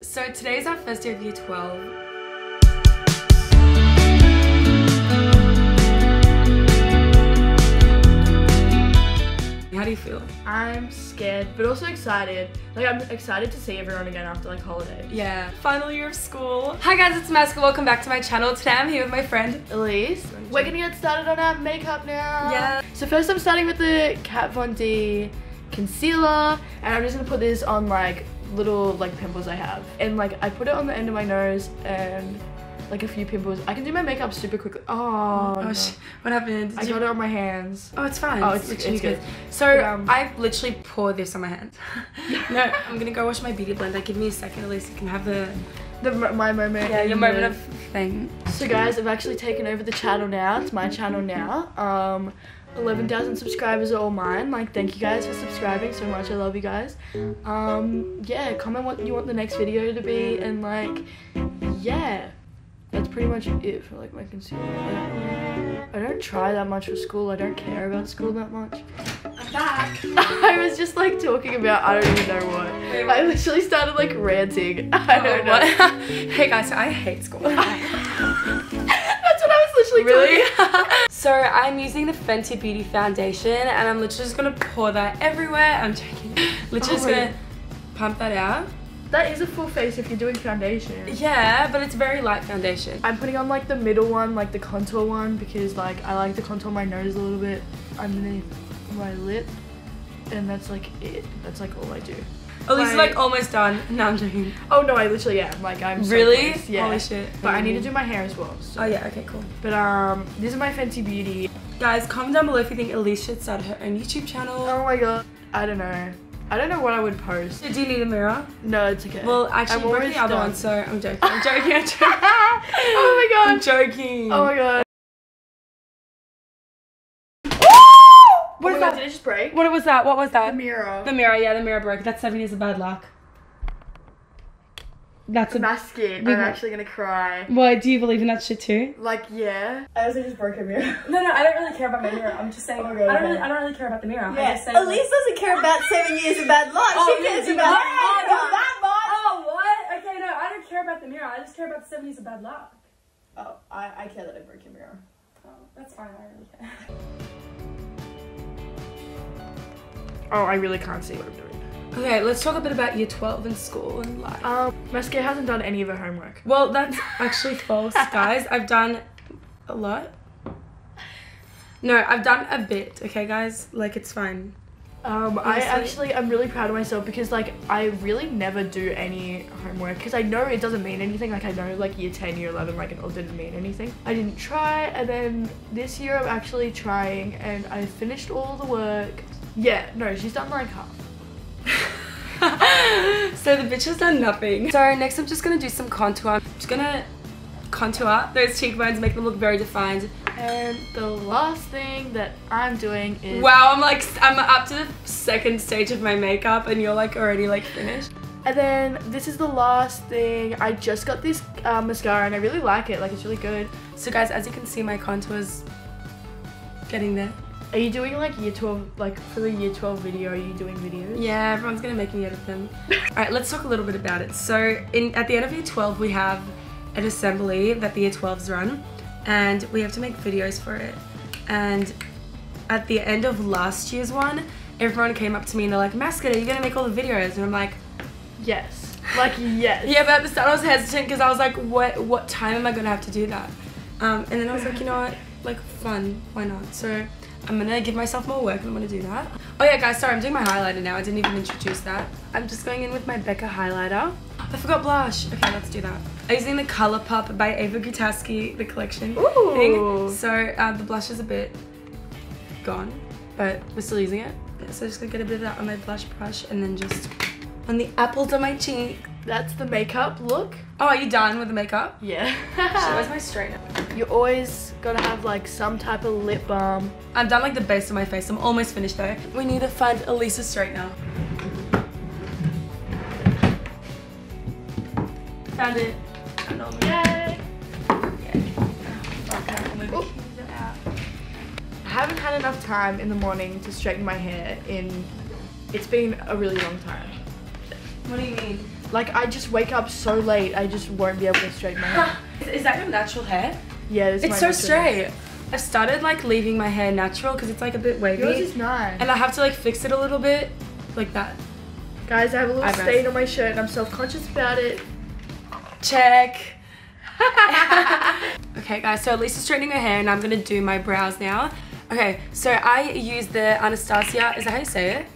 So today's our first day of year 12. How do you feel? I'm scared, but also excited. Like, I'm excited to see everyone again after like holiday. Yeah, final year of school. Hi guys, it's Maskit. Welcome back to my channel. Today I'm here with my friend Elise. We're gonna get started on our makeup now. Yeah. So first I'm starting with the Kat Von D concealer, and I'm just gonna put this on like little like pimples I have. And like I put it on the end of my nose and like a few pimples. I can do my makeup super quickly. Oh, no. What happened? I got it on my hands. Oh, it's fine. Oh, it's good. So I literally pour this on my hands. No, I'm gonna go wash my beauty blender. Give me a second, at least you can have my moment. Yeah, your moment of fame. So guys, I've actually taken over the channel now. It's my channel now. 11,000 subscribers are all mine. Like, thank you guys for subscribing so much. I love you guys. Yeah, comment what you want the next video to be, and like, yeah. That's pretty much it for like my concealer. I don't try that much for school. I don't care about school that much. I'm back. I was just like talking about I don't even know what. I literally started like ranting. I don't know. What? Hey guys, so I hate school. That's what I was literally really? So I'm using the Fenty Beauty Foundation, and I'm literally just gonna pour that everywhere. I'm joking. Literally just gonna pump that out. That is a full face if you're doing foundation. Yeah, but it's very light foundation. I'm putting on like the middle one, like the contour one, because like I like to contour my nose a little bit underneath my lip, and that's like it. That's like all I do. Elise is like almost done. No, I'm joking. Oh no, I literally am. Like I'm so really close. Yeah. Holy shit. But I need to do my hair as well. So. Oh yeah, okay, cool. But this is my Fenty Beauty. Guys, comment down below if you think Elise should start her own YouTube channel. Oh my god. I don't know. I don't know what I would post. Do you need a mirror? No, it's okay. Well, actually, you broke the other one, so I'm joking. I'm joking. I'm joking. Oh my god. I'm joking. Oh my god. What is that? Did it just break? What was that? What was that? The mirror. The mirror, yeah, the mirror broke. That's 7 years of bad luck. That's a Maskit. I'm actually gonna cry. What, do you believe in that shit too? Like, yeah. I also just broke a mirror. No, I don't really care about my mirror. I'm just saying. Oh my god, I don't really care about the mirror. Yeah. Elise doesn't care about 7 years of bad luck. Oh, she cares about that much. Oh, what? Okay, no, I don't care about the mirror. I just care about the 7 years of bad luck. Oh, I care that I broke your mirror. Oh, that's fine. I really care. Oh, I really can't see what I'm doing. Okay, let's talk a bit about year 12 and school and life. Maskit hasn't done any of her homework. Well, that's actually false, guys. I've done a lot. No, I've done a bit, okay, guys? Like, it's fine. I'm really proud of myself because, like, I really never do any homework because I know it doesn't mean anything. Like, I know, like, year 10, year 11, like, it all didn't mean anything. I didn't try, and then this year I'm actually trying, and I finished all the work. Yeah, no, she's done, like, half. So the bitch has done nothing. So next I'm just gonna do some contour. I'm just gonna contour those cheekbones, make them look very defined. And the last thing that I'm doing is... Wow, I'm up to the second stage of my makeup and you're like already like finished. And then this is the last thing. I just got this mascara and I really like it. Like, it's really good. So guys, as you can see, my contour's getting there. Are you doing like year 12, like for the year 12 video, are you doing videos? Yeah, everyone's gonna make me edit them. Alright, let's talk a little bit about it. So at the end of year 12, we have an assembly that the year 12s run, and we have to make videos for it. And at the end of last year's one, everyone came up to me and they're like, Maskit, are you gonna make all the videos? And I'm like, yes. Like, yes. Yeah, but at the start I was hesitant because I was like, what time am I gonna have to do that? And then I was like, you know what, like, fun, why not? So I'm gonna give myself more work and I'm gonna do that. Oh yeah, guys, sorry, I'm doing my highlighter now. I didn't even introduce that. I'm just going in with my Becca Highlighter. I forgot blush. Okay, let's do that. I'm using the ColourPop by Ava Gutaski, the collection thing. So the blush is a bit gone, but we're still using it. Yeah, so I'm just gonna get a bit of that on my blush brush and then just on the apples of my cheek. That's the makeup look. Oh, are you done with the makeup? Yeah. So where's my straightener? You always gotta have like some type of lip balm. I've done like the base of my face. I'm almost finished though. We need to find Elise's straightener. Found it. Yay! I haven't had enough time in the morning to straighten my hair it's been a really long time. What do you mean? Like, I just wake up so late, I just won't be able to straighten my hair. Is that your natural hair? Yeah, this is It's my so natural hair. straight. I started like leaving my hair natural because it's like a bit wavy. Yours is nice. And I have to like fix it a little bit like that. Guys, I have a little Eyebrows. stain on my shirt and I'm self-conscious about it. Check. Okay guys, so Elise is straightening her hair and I'm gonna do my brows now. Okay, so I use the Anastasia, is that how you say it?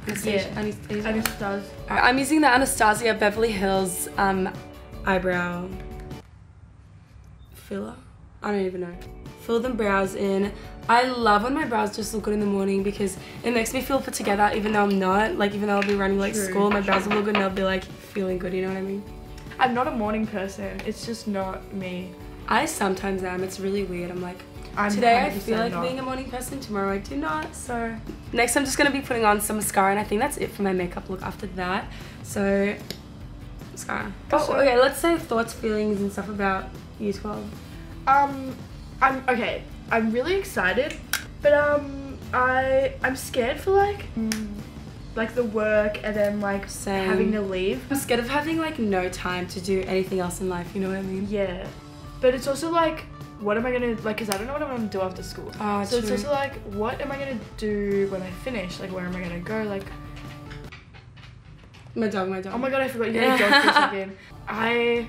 Anastasia. Yeah. Anastasia. And it does. Alright, I'm using the Anastasia Beverly Hills eyebrow filler. I don't even know. Fill them brows in. I love when my brows just look good in the morning because it makes me feel put together even though I'm not. Like even though I'll be running like True. school, my brows will look good and I'll be like feeling good, you know what I mean? I'm not a morning person. It's just not me. I sometimes am. It's really weird. I'm like, I'm today I 100% feel like not. being a morning person, tomorrow I do not. So next I'm just going to be putting on some mascara and I think that's it for my makeup look after that. So, mascara. Oh, okay, let's say thoughts, feelings and stuff about year 12. I'm really excited, but I'm scared for like the work and then like Same. having to leave. I'm scared of having like no time to do anything else in life, you know what I mean? Yeah, but it's also like, what am I gonna like? Cause I don't know what I'm gonna do after school. Oh, so true. it's also like, what am I gonna do when I finish? Like, where am I gonna go? Like, My dog. oh my god, I forgot you had a dog for a second.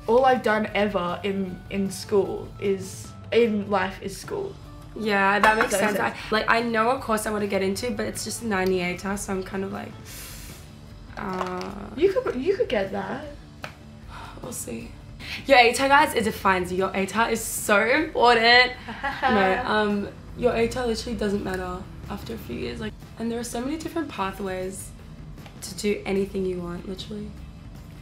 All I've done ever in school is in life is school. Yeah, that makes Does that sense. make sense? I know what course I want to get into, but it's just 98, so I'm kind of like, You could get that. we'll see. Your ATAR, guys, it defines you. Your ATAR is so important. No, your ATAR literally doesn't matter after a few years. Like, and there are so many different pathways to do anything you want, literally.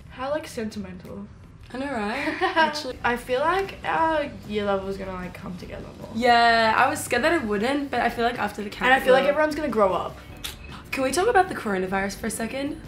How like sentimental. I know, right? Actually, I feel like our year level is gonna like come together more. yeah, I was scared that it wouldn't, but I feel like after the camp. And I feel like everyone's gonna grow up. Can we talk about the coronavirus for a second?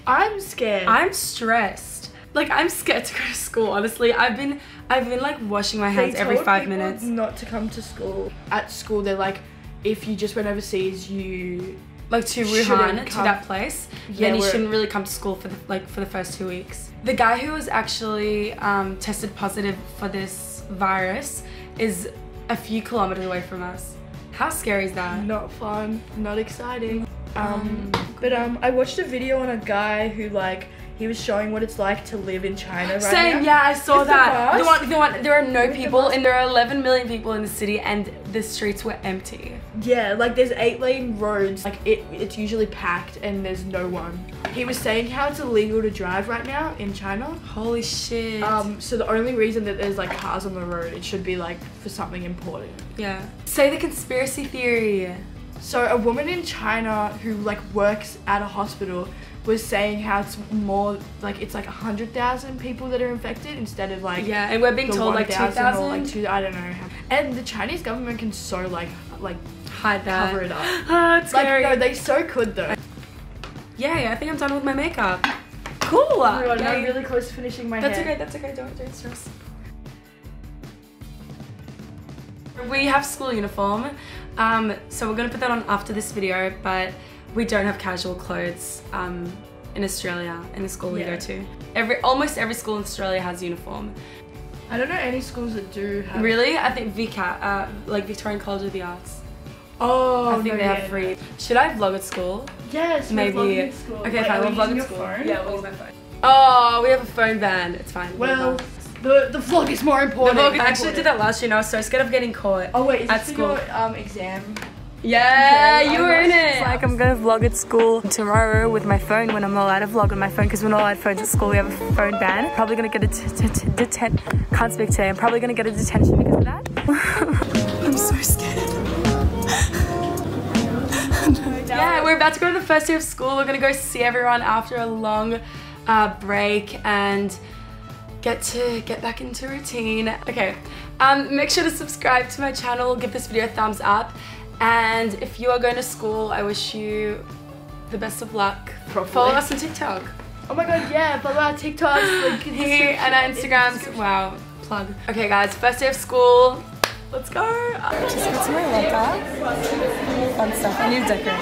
I'm scared. I'm stressed. Like, I'm scared to go to school, honestly. I've been like washing my hands every 5 minutes. Not to come to school. At school, they're like, if you just went overseas, you Like to shouldn't Wuhan, to come. that place, Yeah, then you we're- shouldn't really come to school for the first 2 weeks. The guy who was actually tested positive for this virus is a few kilometers away from us. How scary is that? not fun, not exciting. But I watched a video on a guy who like he was showing what it's like to live in China right Same, now. yeah, I saw With the that. mask? The one, there are no With the people, mask? and there are 11 million people in the city, and the streets were empty. Yeah, like there's 8-lane roads. Like it's usually packed and there's no one. He was saying how it's illegal to drive right now in China. Holy shit. So the only reason that there's like cars on the road, it should be like for something important. Yeah. Say the conspiracy theory. So a woman in China who like works at a hospital was saying how it's more like it's like 100,000 people that are infected instead of like Yeah, and we're being the told like 1,000 or like 2,000. I don't know. And the Chinese government can so like Hide that. cover it up. Oh, it's Like scary. no, they so could though. Yay, I think I'm done with my makeup. Cool. Oh my god, Yay. I'm really close to finishing my That's hair. okay, that's okay, don't stress. We have school uniform, so we're gonna put that on after this video, but we don't have casual clothes in Australia, in the school we Yeah. go to. Almost every school in Australia has uniform. I don't know any schools that do have. Really? I think VCAT, like Victorian College of the Arts. Oh, I think no, they have free. Should I vlog at school? Yes, we're Maybe. vlogging at school. Okay, Wait, fine, are we'll we vlog using at your school. phone? Yeah, we'll use my phone. Oh, we have a phone ban. It's fine. Well, the vlog is more important. I actually did that last year and I was so scared of getting caught. Oh wait, is at this school. for your exam? Yeah, Okay, you were in it. Like, I'm gonna vlog at school tomorrow with my phone when I'm not allowed to vlog on my phone because we're not allowed phones at school. We have a phone ban. Probably gonna get a can't speak today. I'm probably gonna get a detention because of that. I'm so scared. Yeah, we're about to go to the first day of school. We're gonna go see everyone after a long break and get back into routine. Okay, make sure to subscribe to my channel, give this video a thumbs up, and if you are going to school, I wish you the best of luck. Properly. Follow us on TikTok. Oh my god, yeah, follow our TikToks, link in the Here description, and our in the Instagrams. description. Wow, plug. Okay guys, first day of school. Let's go. Just got to my makeup. Fun stuff. I need to decorate.